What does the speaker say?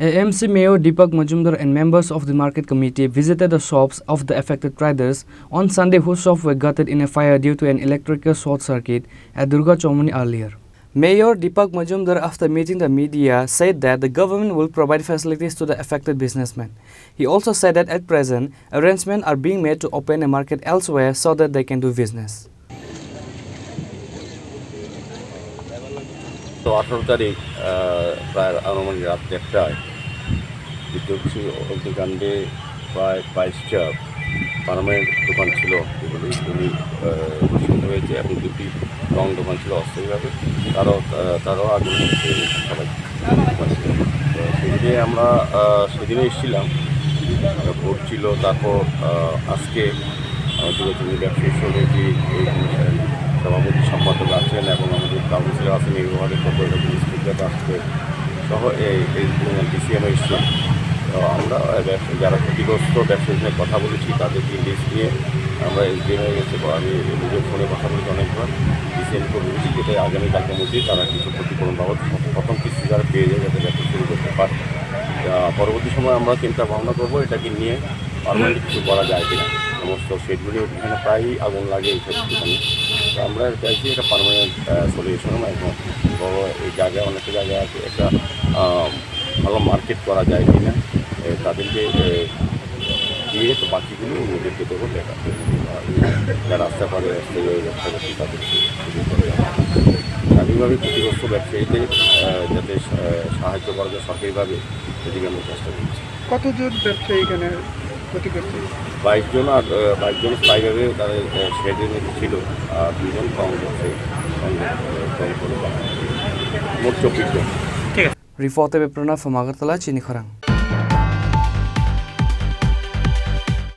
AMC Mayor Deepak Majumdar and members of the market committee visited the shops of the affected traders on Sunday, whose shops were gutted in a fire due to an electrical short circuit at Durga Chomani earlier. Mayor Deepak Majumdar, after meeting the media, said that the government will provide facilities to the affected businessmen. He also said that at present, arrangements are being made to open a market elsewhere so that they can do business. তো 18 তারিখ প্রায় আনুমানিক রাত 1টায় বিদ্যুৎ অগ্নিকাণ্ডে প্রায় 22টা permanent দোকান ছিল এগুলি নিশ্চিন্ত হয়েছে এবং 2টি রং দোকান ছিল অস্থায়ীভাবে তারও আগুন সবাই সেদিনে আমরা সেদিনে এসেছিলাম ভোট ছিল। তারপর আজকে আমাদের ব্যবসায়ী সমিতি সভাপতি সম্পাদক আছেন এবং আমাদের কাউন্সিলর আছেন, এই বিভাগের স্পিকার আসছে সহ এই ডিসিএম এসছে। তো আমরা যারা ক্ষতিগ্রস্ত ব্যবসায়ীদের কথা বলেছি, তাদেরকে লিস্ট নিয়ে আমরা এসডিএম হয়ে গেছে। আমি নিজের ফোনে কথা বলেছি অনেকবার, ডিসিএমকে বলেছি যেটা আগামীকালকের মধ্যেই তারা কিছু ক্ষতিপূরণ বাবদ প্রথম কিস্তি যারা পেয়ে যায় যাতে ব্যবসা শুরু করতে পারে। পরবর্তী সময় আমরা চিন্তা ভাবনা করবো এটাকে নিয়ে পারমানেন্ট কিছু করা যায় কিনা। সমস্ত শেডগুলি এখানে প্রায়ই আগুন লাগে এই ক্ষেত্রে। আমরা চাইছি এটা পারমানেন্ট সলিউশন এবং বড় এই জায়গায় অনেকটা জায়গায় আছে একটা ভালো মার্কেট করা যায় কিনা তাদেরকে দিয়ে, তো বাকিগুলো নিজেকে দেবো দেখা যারা আসতে পারে ব্যবসা করছি তাদেরকে স্বাধীনভাবে ক্ষতিগ্রস্ত ব্যবসায়ীদের যাতে সাহায্য করা যায় সরকারিভাবে, সেদিকে আমরা চেষ্টা করছি। কতজন ব্যবসায়ী এখানে ক্ষতিগ্রস্ত? 22 জন, আর 22 জন স্থায়ীভাবে তাদের শেডের মধ্যে ছিল, আর 2 জন কম ব্যবসায়ী মোট 24 জন। Reporter Pranav from Agartala, Chini Kharang.